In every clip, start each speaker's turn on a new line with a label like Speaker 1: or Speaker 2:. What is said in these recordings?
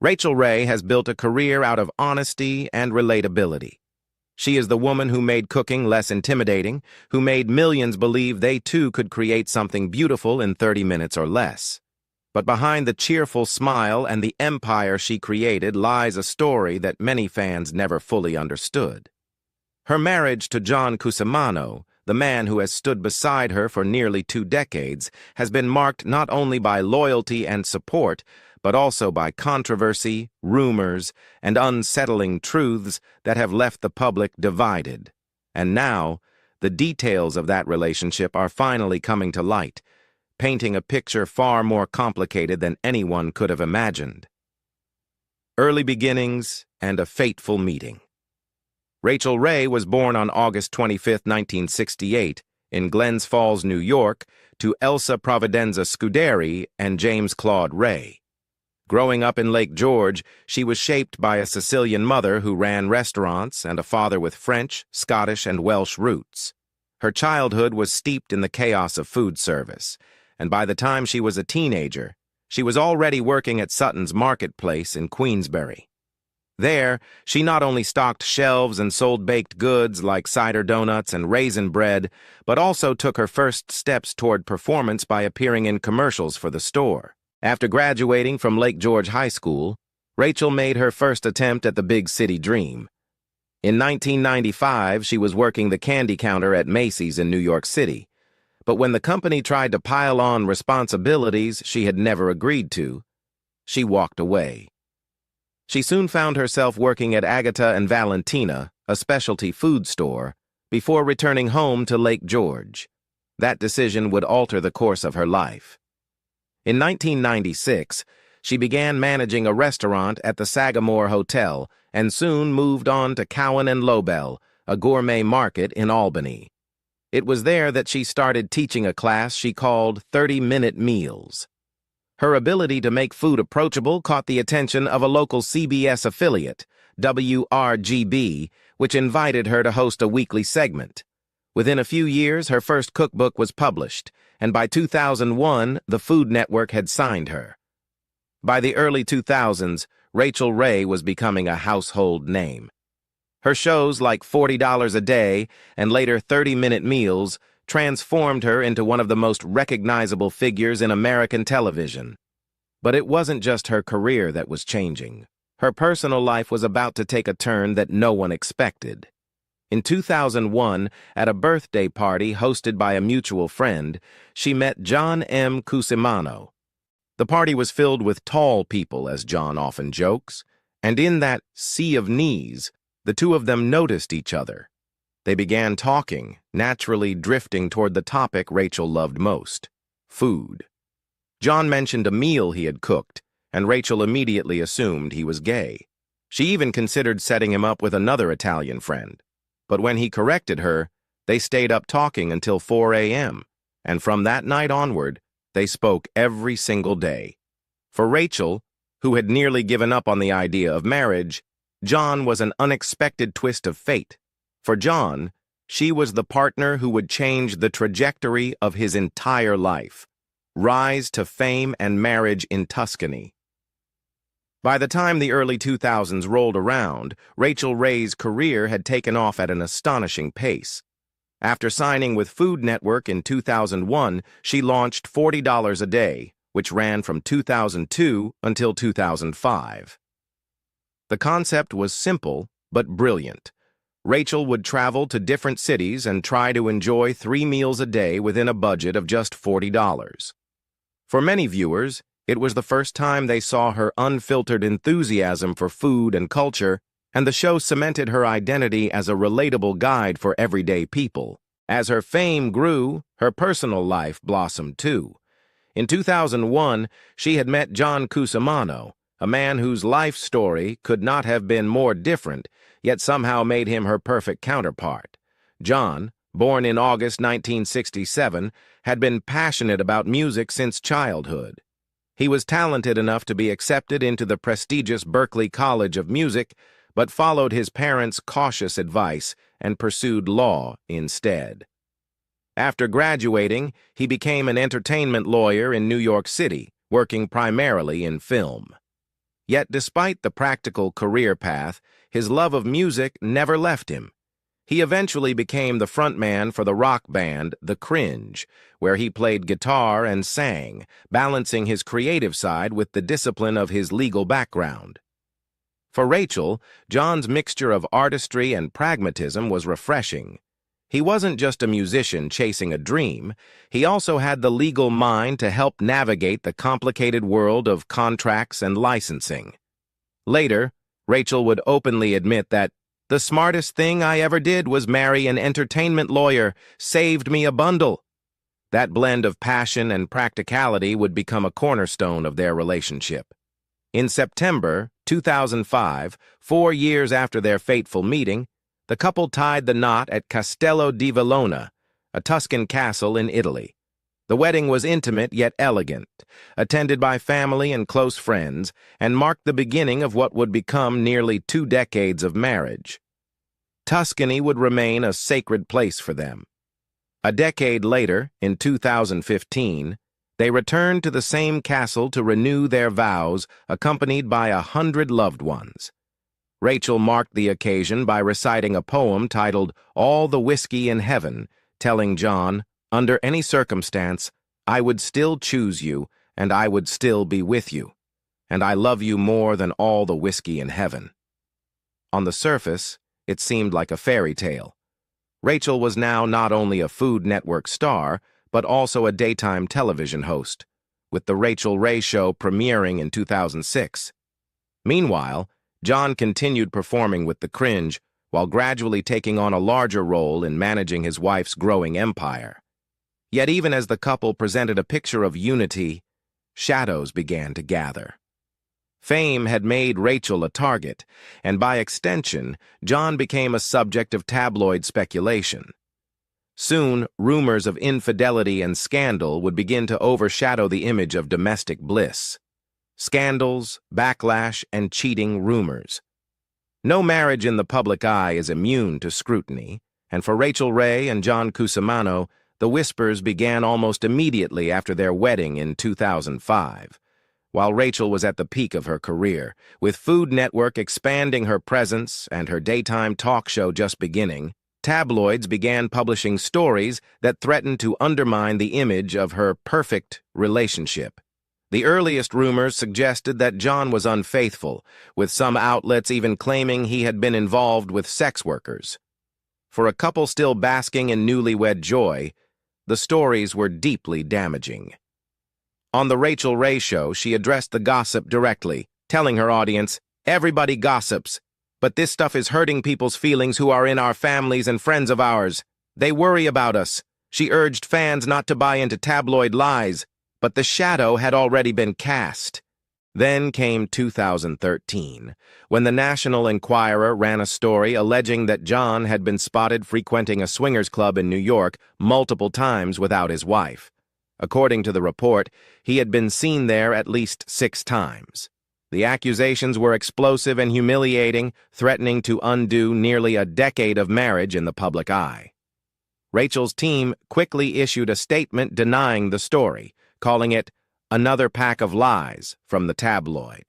Speaker 1: Rachael Ray has built a career out of honesty and relatability. She is the woman who made cooking less intimidating, who made millions believe they too could create something beautiful in 30 minutes or less. But behind the cheerful smile and the empire she created lies a story that many fans never fully understood. Her marriage to John Cusimano, the man who has stood beside her for nearly 2 decades, has been marked not only by loyalty and support, but also by controversy, rumors, and unsettling truths that have left the public divided. And now, the details of that relationship are finally coming to light, painting a picture far more complicated than anyone could have imagined. Early beginnings and a fateful meeting. Rachael Ray was born on August 25, 1968, in Glens Falls, New York, to Elsa Providenza Scuderi and James Claude Ray. Growing up in Lake George, she was shaped by a Sicilian mother who ran restaurants and a father with French, Scottish, and Welsh roots. Her childhood was steeped in the chaos of food service, and by the time she was a teenager, she was already working at Sutton's Marketplace in Queensbury. There, she not only stocked shelves and sold baked goods like cider donuts and raisin bread, but also took her first steps toward performance by appearing in commercials for the store. After graduating from Lake George High School, Rachael made her first attempt at the big city dream. In 1995, she was working the candy counter at Macy's in New York City. But when the company tried to pile on responsibilities she had never agreed to, she walked away. She soon found herself working at Agata and Valentina, a specialty food store, before returning home to Lake George. That decision would alter the course of her life. In 1996, she began managing a restaurant at the Sagamore Hotel and soon moved on to Cowan and Lobel, a gourmet market in Albany. It was there that she started teaching a class she called 30-Minute Meals. Her ability to make food approachable caught the attention of a local CBS affiliate, WRGB, which invited her to host a weekly segment. Within a few years, her first cookbook was published, and by 2001, the Food Network had signed her. By the early 2000s, Rachael Ray was becoming a household name. Her shows like $40 a Day and later 30-Minute Meals transformed her into one of the most recognizable figures in American television. But it wasn't just her career that was changing. Her personal life was about to take a turn that no one expected. In 2001, at a birthday party hosted by a mutual friend, she met John M. Cusimano. The party was filled with tall people, as John often jokes, and in that sea of knees, the two of them noticed each other. They began talking, naturally drifting toward the topic Rachael loved most: food. John mentioned a meal he had cooked, and Rachael immediately assumed he was gay. She even considered setting him up with another Italian friend. But when he corrected her, they stayed up talking until 4 a.m., and from that night onward, they spoke every single day. For Rachael, who had nearly given up on the idea of marriage, John was an unexpected twist of fate. For John, she was the partner who would change the trajectory of his entire life, rise to fame and marriage in Tuscany. By the time the early 2000s rolled around, Rachael Ray's career had taken off at an astonishing pace. After signing with Food Network in 2001, she launched $40 a Day, which ran from 2002 until 2005. The concept was simple but brilliant. Rachael would travel to different cities and try to enjoy 3 meals a day within a budget of just $40. For many viewers, it was the first time they saw her unfiltered enthusiasm for food and culture, and the show cemented her identity as a relatable guide for everyday people. As her fame grew, her personal life blossomed too. In 2001, she had met John Cusimano, a man whose life story could not have been more different, yet somehow made him her perfect counterpart. John, born in August 1967, had been passionate about music since childhood. He was talented enough to be accepted into the prestigious Berklee College of Music, but followed his parents' cautious advice and pursued law instead. After graduating, he became an entertainment lawyer in New York City, working primarily in film. Yet despite the practical career path, his love of music never left him. He eventually became the frontman for the rock band The Cringe, where he played guitar and sang, balancing his creative side with the discipline of his legal background. For Rachael, John's mixture of artistry and pragmatism was refreshing. He wasn't just a musician chasing a dream, he also had the legal mind to help navigate the complicated world of contracts and licensing. Later, Rachael would openly admit that, "The smartest thing I ever did was marry an entertainment lawyer, saved me a bundle." That blend of passion and practicality would become a cornerstone of their relationship. In September 2005, 4 years after their fateful meeting, the couple tied the knot at Castello di Vallona, a Tuscan castle in Italy. The wedding was intimate yet elegant, attended by family and close friends, and marked the beginning of what would become nearly 2 decades of marriage. Tuscany would remain a sacred place for them. A decade later, in 2015, they returned to the same castle to renew their vows, accompanied by 100 loved ones. Rachael marked the occasion by reciting a poem titled "All the Whiskey in Heaven," telling John, "Under any circumstance, I would still choose you, and I would still be with you, and I love you more than all the whiskey in heaven." On the surface, it seemed like a fairy tale. Rachael was now not only a Food Network star, but also a daytime television host, with The Rachael Ray Show premiering in 2006. Meanwhile, John continued performing with The Cringe, while gradually taking on a larger role in managing his wife's growing empire. Yet even as the couple presented a picture of unity, shadows began to gather. Fame had made Rachael a target, and by extension, John became a subject of tabloid speculation. Soon, rumors of infidelity and scandal would begin to overshadow the image of domestic bliss. Scandals, backlash, and cheating rumors. No marriage in the public eye is immune to scrutiny, and for Rachael Ray and John Cusimano, the whispers began almost immediately after their wedding in 2005. While Rachael was at the peak of her career, with Food Network expanding her presence and her daytime talk show just beginning, tabloids began publishing stories that threatened to undermine the image of her perfect relationship. The earliest rumors suggested that John was unfaithful, with some outlets even claiming he had been involved with sex workers. For a couple still basking in newlywed joy, the stories were deeply damaging. On The Rachael Ray Show, she addressed the gossip directly, telling her audience, "Everybody gossips, but this stuff is hurting people's feelings who are in our families and friends of ours. They worry about us." She urged fans not to buy into tabloid lies, but the shadow had already been cast. Then came 2013, when the National Enquirer ran a story alleging that John had been spotted frequenting a swingers club in New York multiple times without his wife. According to the report, he had been seen there at least 6 times. The accusations were explosive and humiliating, threatening to undo nearly a decade of marriage in the public eye. Rachael's team quickly issued a statement denying the story, calling it "another pack of lies" from the tabloid.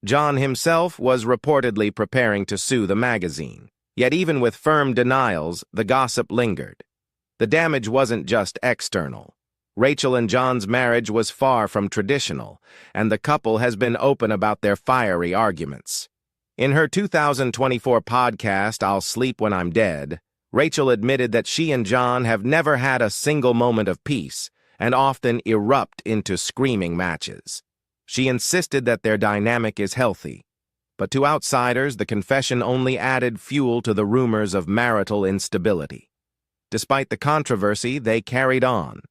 Speaker 1: John himself was reportedly preparing to sue the magazine. Yet even with firm denials, the gossip lingered. The damage wasn't just external. Rachael and John's marriage was far from traditional, and the couple has been open about their fiery arguments. In her 2024 podcast, "I'll Sleep When I'm Dead," Rachael admitted that she and John have never had a single moment of peace and often erupt into screaming matches. She insisted that their dynamic is healthy, but to outsiders, the confession only added fuel to the rumors of marital instability. Despite the controversy, they carried on.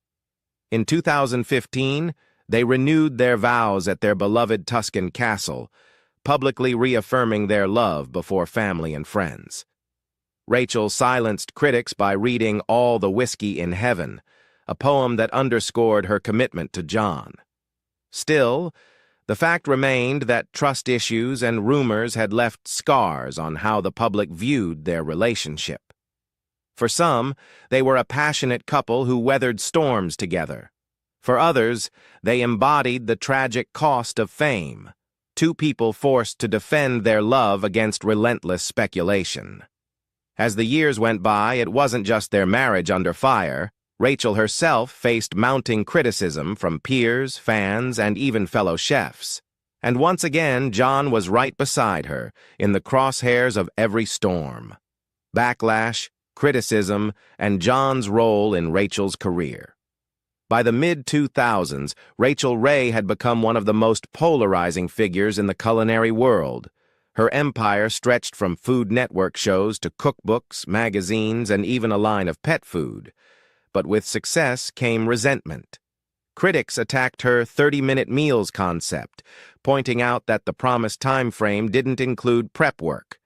Speaker 1: In 2015, they renewed their vows at their beloved Tuscan castle, publicly reaffirming their love before family and friends. Rachael silenced critics by reading "All the Whiskey in Heaven," a poem that underscored her commitment to John. Still, the fact remained that trust issues and rumors had left scars on how the public viewed their relationship. For some, they were a passionate couple who weathered storms together. For others, they embodied the tragic cost of fame. two people forced to defend their love against relentless speculation. As the years went by, it wasn't just their marriage under fire. Rachael herself faced mounting criticism from peers, fans, and even fellow chefs. And once again, John was right beside her, in the crosshairs of every storm. Backlash, criticism, and John's role in Rachael's career. By the mid-2000s, Rachael Ray had become one of the most polarizing figures in the culinary world. Her empire stretched from Food Network shows to cookbooks, magazines, and even a line of pet food. But with success came resentment. Critics attacked her 30-minute meals concept, pointing out that the promised time frame didn't include prep work.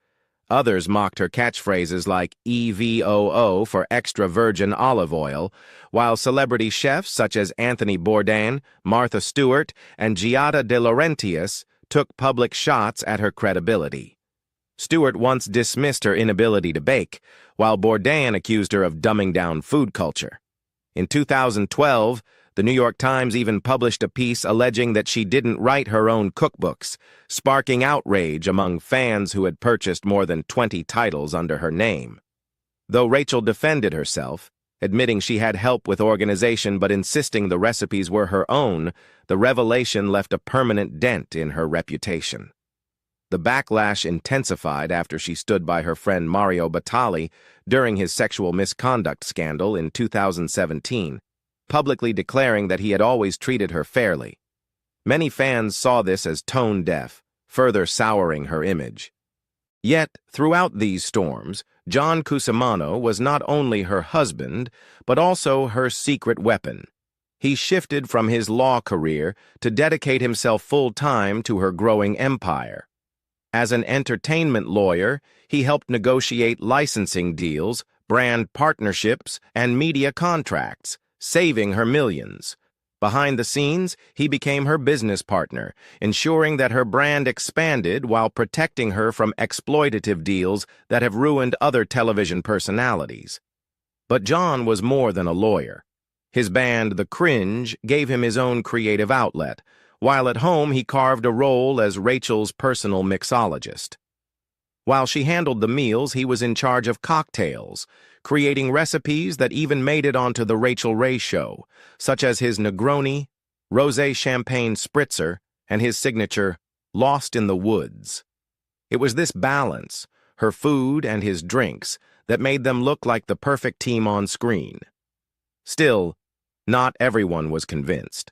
Speaker 1: Others mocked her catchphrases like EVOO for extra virgin olive oil, while celebrity chefs such as Anthony Bourdain, Martha Stewart, and Giada De Laurentiis took public shots at her credibility. Stewart once dismissed her inability to bake, while Bourdain accused her of dumbing down food culture. In 2012, the New York Times even published a piece alleging that she didn't write her own cookbooks, sparking outrage among fans who had purchased more than 20 titles under her name. Though Rachael defended herself, admitting she had help with organization but insisting the recipes were her own, the revelation left a permanent dent in her reputation. The backlash intensified after she stood by her friend Mario Batali during his sexual misconduct scandal in 2017, publicly declaring that he had always treated her fairly. Many fans saw this as tone-deaf, further souring her image. Yet, throughout these storms, John Cusimano was not only her husband, but also her secret weapon. He shifted from his law career to dedicate himself full-time to her growing empire. As an entertainment lawyer, he helped negotiate licensing deals, brand partnerships, and media contracts, saving her millions. Behind the scenes, he became her business partner, ensuring that her brand expanded while protecting her from exploitative deals that have ruined other television personalities. But John was more than a lawyer. His band, The Cringe, gave him his own creative outlet, while at home he carved a role as Rachael's personal mixologist. While she handled the meals, he was in charge of cocktails, creating recipes that even made it onto The Rachael Ray Show, such as his Negroni, Rosé Champagne Spritzer, and his signature Lost in the Woods. It was this balance, her food and his drinks, that made them look like the perfect team on screen. Still, not everyone was convinced.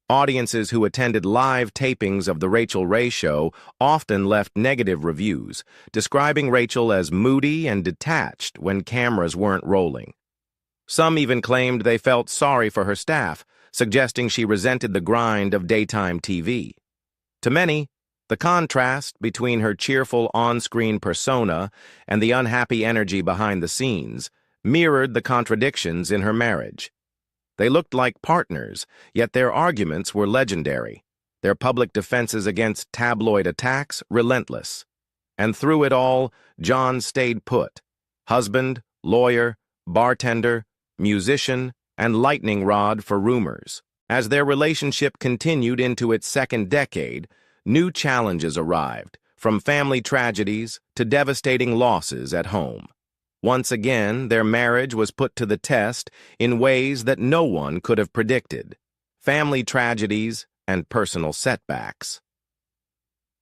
Speaker 1: Audiences who attended live tapings of The Rachael Ray Show often left negative reviews, describing Rachael as moody and detached when cameras weren't rolling. Some even claimed they felt sorry for her staff, suggesting she resented the grind of daytime TV. To many, the contrast between her cheerful on-screen persona and the unhappy energy behind the scenes mirrored the contradictions in her marriage. They looked like partners, yet their arguments were legendary, their public defenses against tabloid attacks relentless. And through it all, John stayed put. Husband, lawyer, bartender, musician, and lightning rod for rumors. As their relationship continued into its second decade, new challenges arrived, from family tragedies to devastating losses at home. Once again, their marriage was put to the test in ways that no one could have predicted: family tragedies and personal setbacks.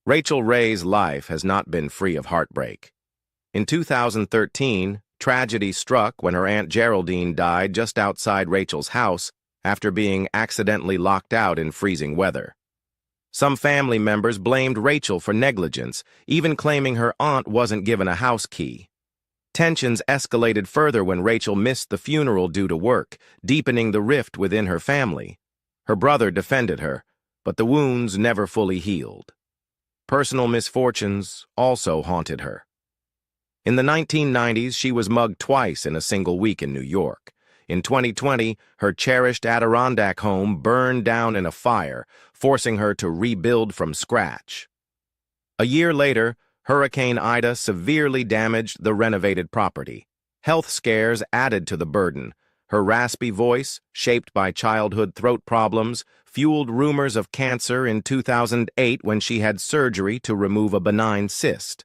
Speaker 1: Rachael Ray's life has not been free of heartbreak. In 2013, tragedy struck when her Aunt Geraldine died just outside Rachael's house after being accidentally locked out in freezing weather. Some family members blamed Rachael for negligence, even claiming her aunt wasn't given a house key. Tensions escalated further when Rachael missed the funeral due to work, deepening the rift within her family. Her brother defended her, but the wounds never fully healed. Personal misfortunes also haunted her. In the 1990s, she was mugged twice in a single week in New York. In 2020, her cherished Adirondack home burned down in a fire, forcing her to rebuild from scratch. A year later, Hurricane Ida severely damaged the renovated property. Health scares added to the burden, Her raspy voice, shaped by childhood throat problems, fueled rumors of cancer in 2008 when she had surgery to remove a benign cyst.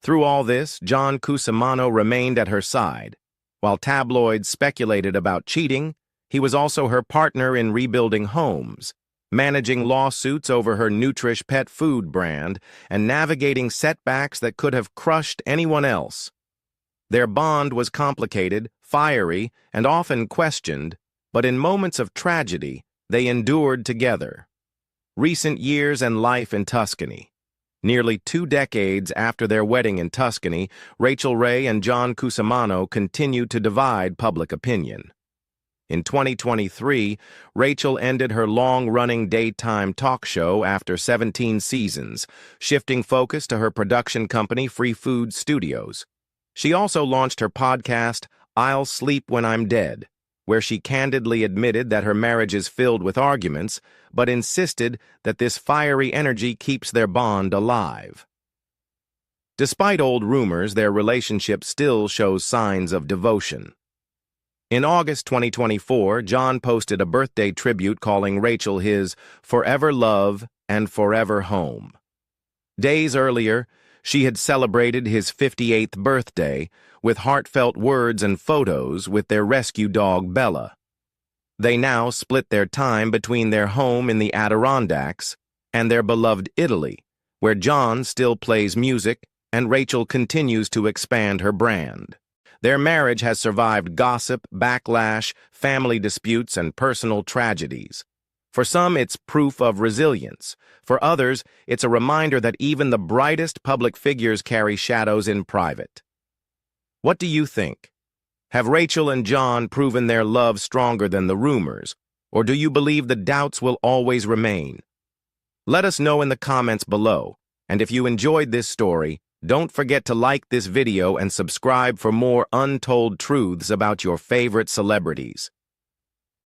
Speaker 1: Through all this, John Cusimano remained at her side. While tabloids speculated about cheating, he was also her partner in rebuilding homes, managing lawsuits over her Nutrish pet food brand, and navigating setbacks that could have crushed anyone else. Their bond was complicated, fiery, and often questioned, but in moments of tragedy, they endured together. Recent years and life in Tuscany. Nearly 2 decades after their wedding in Tuscany, Rachael Ray and John Cusimano continued to divide public opinion. In 2023, Rachael ended her long-running daytime talk show after 17 seasons, shifting focus to her production company Free Food Studios. She also launched her podcast, I'll Sleep When I'm Dead, where she candidly admitted that her marriage is filled with arguments, but insisted that this fiery energy keeps their bond alive. Despite old rumors, their relationship still shows signs of devotion. In August 2024, John posted a birthday tribute calling Rachael his forever love and forever home. Days earlier, she had celebrated his 58th birthday with heartfelt words and photos with their rescue dog Bella. They now split their time between their home in the Adirondacks and their beloved Italy, where John still plays music and Rachael continues to expand her brand. Their marriage has survived gossip, backlash, family disputes, and personal tragedies. For some, it's proof of resilience. For others, it's a reminder that even the brightest public figures carry shadows in private. What do you think? Have Rachael and John proven their love stronger than the rumors, or do you believe the doubts will always remain? Let us know in the comments below, and if you enjoyed this story, don't forget to like this video and subscribe for more untold truths about your favorite celebrities.